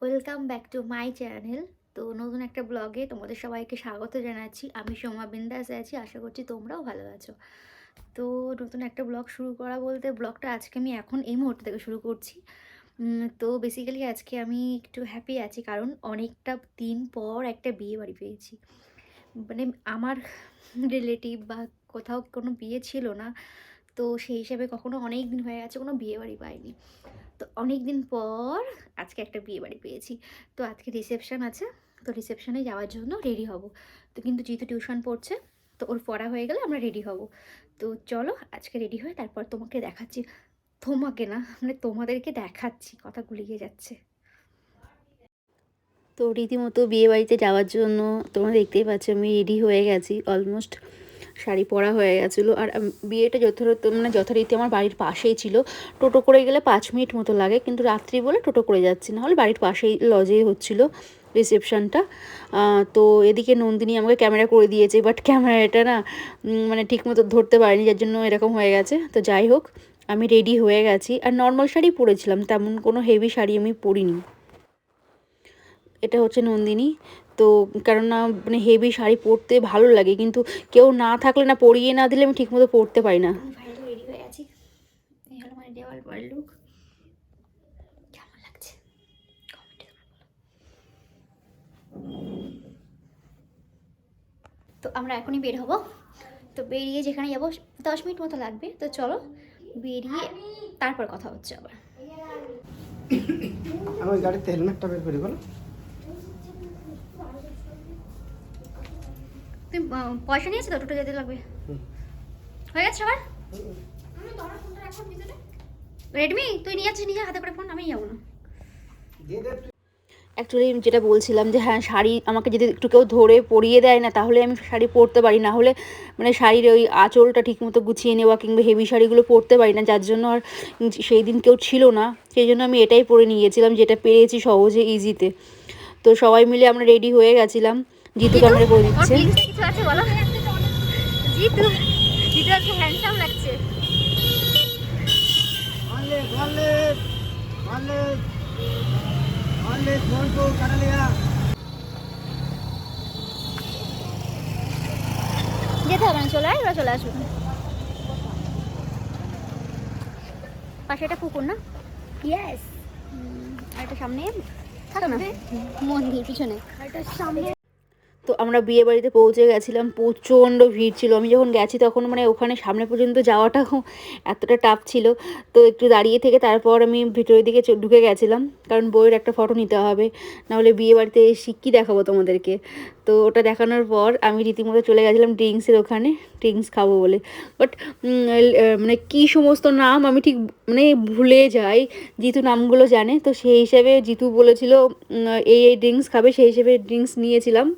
Welcome back to my channel. তো নতুন একটা ব্লগে তোমাদের সবাইকে স্বাগত জানাচ্ছি। আমি সোমা বিন্দাস আছি, আশা করছি তোমরাও ভালো আছো। তো নতুন একটা ব্লগ শুরু করা বলতে ব্লগটা আজকে আমি এখন এই মুহূর্ত থেকে শুরু করছি। তো বেসিক্যালি আজকে আমি একটু হ্যাপি আছি, কারণ অনেকটা দিন পর একটা বিয়ে বাড়ি পেয়েছি। মানে আমার রিলেটিভ বা কোথাও কোনো বিয়ে ছিল না, তো সেই হিসাবে কখনো অনেক দিন হয়ে গেছে কোনো বিয়ে বাড়ি পাইনি। তো অনেক দিন পর আজকে একটা বিয়ে বাড়ি পেয়েছি। তো আজকে রিসেপশন আছে, তো রিসেপশনে যাওয়ার জন্য রেডি হব। তো কিন্তু যেহেতু টিউশন পড়ছে, তো ওর পড়া হয়ে গেলে আমরা রেডি হব। তো চলো আজকে রেডি হয়ে তারপর তোমাকে দেখাচ্ছি। তোমাকে না, মানে তোমাদেরকে দেখাচ্ছি, কথা গুলিয়ে যাচ্ছে। তো রীতিমতো বিয়েবাড়িতে যাওয়ার জন্য তোমরা দেখতেই পাচ্ছ আমি রেডি হয়ে গেছি, অলমোস্ট শাড়ি পরা হয়ে গেছিলো। আর বিয়েটা যথারীতি আমার বাড়ির পাশেই ছিল। টোটো করে গেলে 5 মিনিট মতো লাগে, কিন্তু রাত্রি বলে টোটো করে যাচ্ছি, না হলে বাড়ির পাশেই লজেই হচ্ছিলো রিসেপশানটা। তো এদিকে নন্দিনী আমাকে ক্যামেরা করে দিয়েছে, বাট ক্যামেরাটা না মানে ঠিক মতো ধরতে পারিনি, যার জন্য এরকম হয়ে গেছে। তো যাই হোক, আমি রেডি হয়ে গেছি। আর নর্মাল শাড়ি পরেছিলাম, তেমন কোনো হেভি শাড়ি আমি পরিনি। এটা হচ্ছে নন্দিনী। তো কেননা মানে হেভি শাড়ি পরতে ভালো লাগে, কিন্তু কেউ না থাকলে না, পরিয়ে না দিলে আমি ঠিকমতো পরতে পারি না। আমি ফাইনালি রেডি হয়ে আছি। এই হলো মানে দেওয়াল পর লুক। কেমন লাগছে কমেন্টে বলো। তো আমরা এখনই বের হব। তো বেরিয়ে যেখানে যাবো 10 মিনিট মতো লাগবে। তো চলো বেরিয়ে তারপর কথা হচ্ছে আবার। আমি ওই গাড়িতে হেলমেটটা বের করি বলো। তুমি পয়সা নিয়েছো তো? টোটো যেতে লাগবে। হয়ে গেছে সবার? রেডমি তুই নিয়ে যাচ্ছিস, নিজে হাতে করে ফোন, আমি যাবো না। অ্যাকচুয়ালি যেটা বলছিলাম যে হ্যাঁ, শাড়ি আমাকে যদি একটু কেউ ধরে পরিয়ে দেয় না, তাহলে আমি শাড়ি পরতে পারি, না হলে মানে শাড়ির ওই আঁচলটা ঠিকমতো গুছিয়ে নেওয়া কিংবা হেভি শাড়িগুলো পরতে পারি না, যার জন্য আর সেই দিন কেউ ছিল না, সেই জন্য আমি এটাই পরে নিয়ে গেছিলাম, যেটা পেরেছি সহজে ইজিতে। তো সবাই মিলে আমরা রেডি হয়ে গেছিলাম। জিতু ক্যামেরা করে দিচ্ছে। কিছু আছে বলো। জিতু, জিতু আজকে হ্যান্ডসাম লাগছে। যেতে হবে না, চলে আয়, ওরা চলে আসবে। পাশে একটা পুকুর না? ইয়েস। আর একটা সামনে থাকো না, মন্দির পিছনে আর একটা সামনে। তো আমরা বিয়ে বাড়িতে পৌঁছে গেছিলাম, প্রচণ্ড ভিড় ছিল। আমি যখন গেছি তখন মানে ওখানে সামনে পর্যন্ত যাওয়াটাও এতটা টাফ ছিল। তো একটু দাঁড়িয়ে থেকে তারপর আমি ভিতরের দিকে ঢুকে গেছিলাম, কারণ বইয়ের একটা ফটো নিতে হবে, নাহলে বিয়ে বাড়িতে এসে কী দেখাবো তোমাদেরকে। তো ওটা দেখানোর পর আমি রীতিমতো চলে গেছিলাম ড্রিঙ্কসের ওখানে, ড্রিঙ্কস খাবো বলে। বাট মানে কী সমস্ত নাম আমি ঠিক মানে ভুলে যাই। জিতু নামগুলো জানে, তো সেই হিসেবে জিতু বলেছিল এই এই ড্রিঙ্কস খাবে, সেই হিসেবে ড্রিঙ্কস নিয়েছিলাম।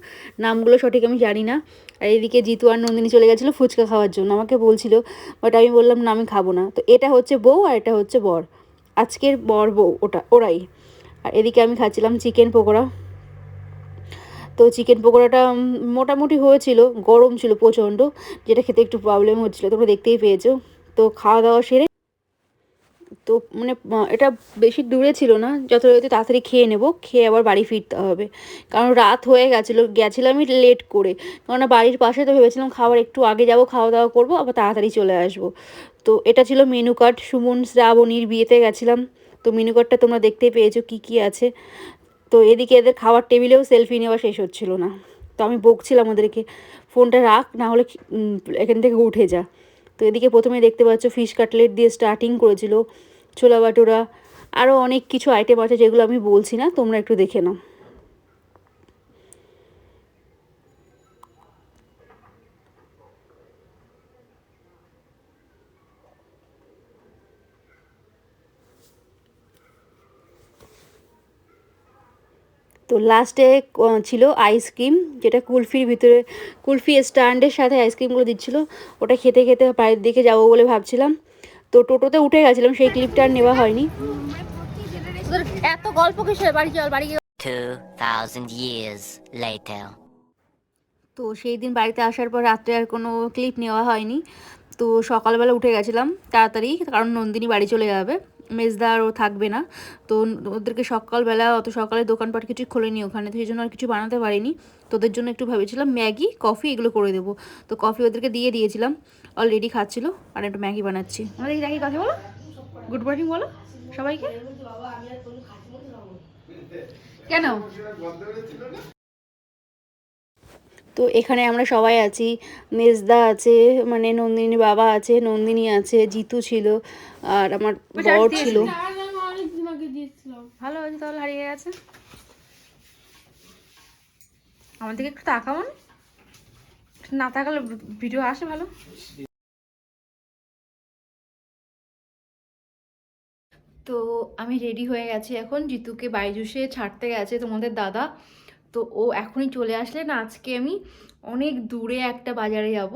নামগুলো সঠিক আমি জানি না। আর এদিকে জিতু আর নন্দিনী চলে গেছিলো ফুচকা খাওয়ার জন্য, আমাকে বলছিল, বাট আমি বললাম না, আমি খাবো না। তো এটা হচ্ছে বউ আর এটা হচ্ছে বর, আজকের বর বউ ওরাই। আর এদিকে আমি খাচ্ছিলাম চিকেন পকোড়া। তো চিকেন পকোড়াটা মোটামুটি হয়েছিল, গরম ছিল প্রচণ্ড, যেটা খেতে একটু প্রবলেম হচ্ছিলো, তোমরা দেখতেই পেয়েছো। তো খাওয়া দাওয়া সেরে, তো মানে এটা বেশি দূরে ছিল না, যথারীতি তাড়াতাড়ি খেয়ে নেব, খেয়ে আবার বাড়ি ফিরতে হবে, কারণ রাত হয়ে গেছিলাম আমি লেট করে, কেননা বাড়ির পাশে, তো ভেবেছিলাম খাবার একটু আগে যাব, খাওয়া দাওয়া করবো, আবার তাড়াতাড়ি চলে আসবো। তো এটা ছিল মেনু কার্ড, সুমন শ্রাবণীর বিয়েতে গেছিলাম। তো মেনু কার্ডটা তোমরা দেখতেই পেয়েছো কী কী আছে। তো এদিকে এদের খাওয়ার টেবিলেও সেলফি নেওয়া শেষ হচ্ছিল না। তো আমি বকছিলাম ওদেরকে, ফোনটা রাখ, না হলে এখান থেকে উঠে যা। তো এদিকে প্রথমে দেখতে পাচ্ছ ফিশ কাটলেট দিয়ে স্টার্টিং করেছিল, ছোলা বাটোরা, আরও অনেক কিছু আইটেম আছে যেগুলো আমি বলছি না, তোমরা একটু দেখে নাও। তো লাস্টে ছিল আইসক্রিম, যেটা কুলফির ভিতরে, কুলফি স্ট্যান্ডের সাথে আইসক্রিমগুলো দিচ্ছিলো। ওটা খেতে খেতে বাড়ির দিকে যাবো বলে ভাবছিলাম। তো টোটোতে উঠে গেছিলাম, সেই ক্লিপটা আর নেওয়া হয়নি। এত গল্প কিসের? বাড়ি চল, বাড়ি। 2000 years later. তো সেই দিন বাড়িতে আসার পর রাত্রে আর কোনো ক্লিপ নেওয়া হয়নি। তো সকালবেলা উঠে গেছিলাম তাড়াতাড়ি, কারণ নন্দিনী বাড়ি চলে যাবে। মেজদারও থাকবে না, তো ওদেরকে সকালবেলা অত সকালে দোকানপাট কিছু খোলেনি ওখানে, তো সেই জন্য আর কিছু বানাতে পারিনি। তোদের জন্য একটু ভেবেছিলাম ম্যাগি কফি এগুলো করে দেবো, তো কফি ওদেরকে দিয়ে দিয়েছিলাম, অলরেডি খাচ্ছিলো, আর একটু ম্যাগি বানাচ্ছি। আমাদের দেখি কথা বলো, গুড মর্নিং বলো সবাইকে। কেন? তো এখানে আমরা সবাই আছি, মেজদা আছে, মানে নন্দিনীর বাবা আছে, নন্দিনী আছে, জিতু ছিল, আর আমার বর ছিল। ভালো হয়েছে তাহলে, হারিয়ে গেছে। আমার দিকে একটু তাকাবো না তাকালে ভিডিও আসে ভালো। তো আমি রেডি হয়ে গেছি এখন, জিতুকে বাইজুসে ছাড়তে গেছে তোমাদের দাদা, তো ও এখনই চলে আসলে না। আজকে আমি অনেক দূরে একটা বাজারে যাব,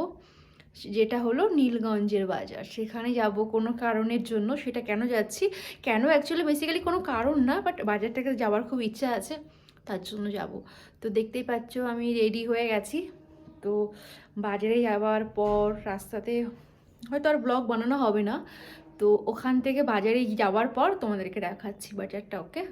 যেটা হলো নীলগঞ্জের বাজার, সেখানে যাব কোনো কারণের জন্য। সেটা কেন যাচ্ছি, কেন অ্যাকচুয়ালি বেসিক্যালি কোনো কারণ না, বাট বাজারটাকে যাওয়ার খুব ইচ্ছা আছে, তার জন্য যাব। তো দেখতেই পাচ্ছ আমি রেডি হয়ে গেছি। তো বাজারে যাওয়ার পর রাস্তাতে হয়তো আর ব্লগ বানানো হবে না, তো ওখান থেকে বাজারে যাওয়ার পর তোমাদেরকে দেখাচ্ছি বাজারটা। ওকে,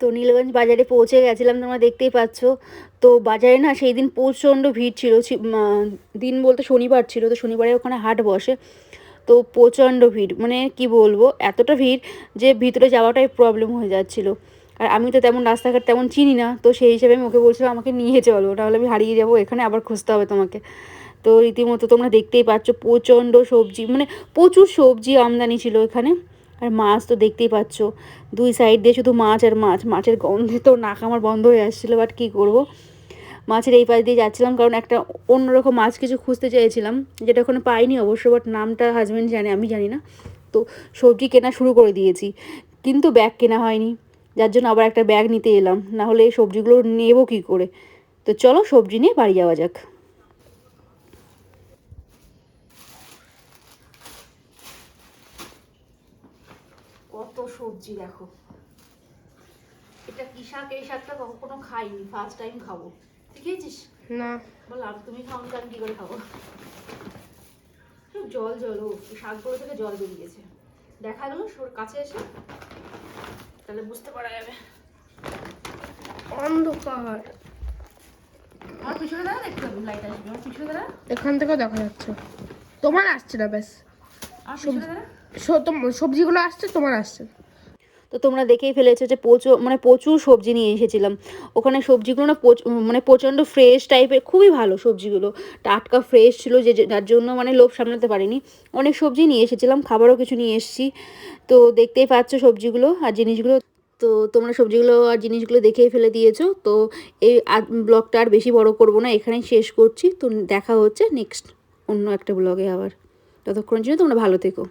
তো নীলগঞ্জ বাজারে পৌঁছে গেছিলাম, তোমরা দেখতেই পাচ্ছ। তো বাজারে না সেই দিন প্রচণ্ড ভিড় ছিল, দিন বলতে শনিবার ছিল, তো শনিবারে ওখানে হাট বসে, তো প্রচণ্ড ভিড়, মানে কি বলবো, এতটা ভিড় যে ভিতরে যাওয়াটাই প্রবলেম হয়ে যাচ্ছিলো। আর আমি তো তেমন রাস্তাঘাট তেমন চিনি না, তো সেই হিসেবে আমি ওকে বলছিলাম আমাকে নিয়ে চলো, তাহলে আমি হারিয়ে যাবো এখানে, আবার খুঁজতে হবে তোমাকে। তো রীতিমতো তোমরা দেখতেই পাচ্ছ প্রচণ্ড সবজি, মানে প্রচুর সবজি আমদানি ছিল এখানে। আর মাছ তো দেখতেই পাচ্ছ, দুই সাইড দিয়ে শুধু মাছ আর মাছ, মাছের গন্ধে তো নাক আমার বন্ধ হয়ে আসছিলো, বাট কী করবো, মাছের এই পাশ দিয়ে যাচ্ছিলাম, কারণ একটা অন্যরকম মাছ কিছু খুঁজতে চেয়েছিলাম, যেটা ওখানে পাইনি অবশ্য, বাট নামটা হাজব্যান্ড জানে, আমি জানি না। তো সবজি কেনা শুরু করে দিয়েছি, কিন্তু ব্যাগ কেনা হয়নি, যার জন্য আবার একটা ব্যাগ নিতে এলাম, না হলে এই সবজিগুলো নেবো কী করে। তো চলো সবজি নিয়ে বাড়ি যাওয়া যাক। কত সবজি দেখো, এটা কি শাক, এই শাকটা কখনো খাইনি, ফার্স্ট টাইম খাবো। তুই খেয়েছিস? না বললাম তুমি খাও, আমি কি করে খাবো। জল জল, ও শাকগুলো থেকে জল বেরিয়েছে, দেখা গেল কাছে এসে, তাহলে বুঝতে পারা যাবে। অন্ধকার, আমার পিছনে দাঁড়া, দেখতে হবে লাইট আসবে, আমার পিছনে দাঁড়া, এখান থেকেও দেখা যাচ্ছে। তোমার আসছে না, ব্যাস আমার পিছনে দাঁড়া। সবজিগুলো আসছে, তোমার আসছে। তো তোমরা দেখেই ফেলেছো যে প্রচুর সবজি নিয়ে এসেছিলাম ওখানে। সবজিগুলো না মানে প্রচণ্ড ফ্রেশ টাইপের, খুবই ভালো সবজিগুলো, টাটকা ফ্রেশ ছিল, যে যার জন্য মানে লোভ সামলাতে পারিনি, অনেক সবজি নিয়ে এসেছিলাম, খাবারও কিছু নিয়ে এসেছি। তো দেখতেই পাচ্ছ সবজিগুলো আর জিনিসগুলো, তো তোমরা সবজিগুলো আর জিনিসগুলো দেখেই ফেলে দিয়েছো। তো এই ব্লগটা আর বেশি বড় করব না, এখানেই শেষ করছি। তো দেখা হচ্ছে নেক্সট অন্য একটা ব্লগে আবার, ততক্ষণের জন্য তোমরা ভালো থেকো।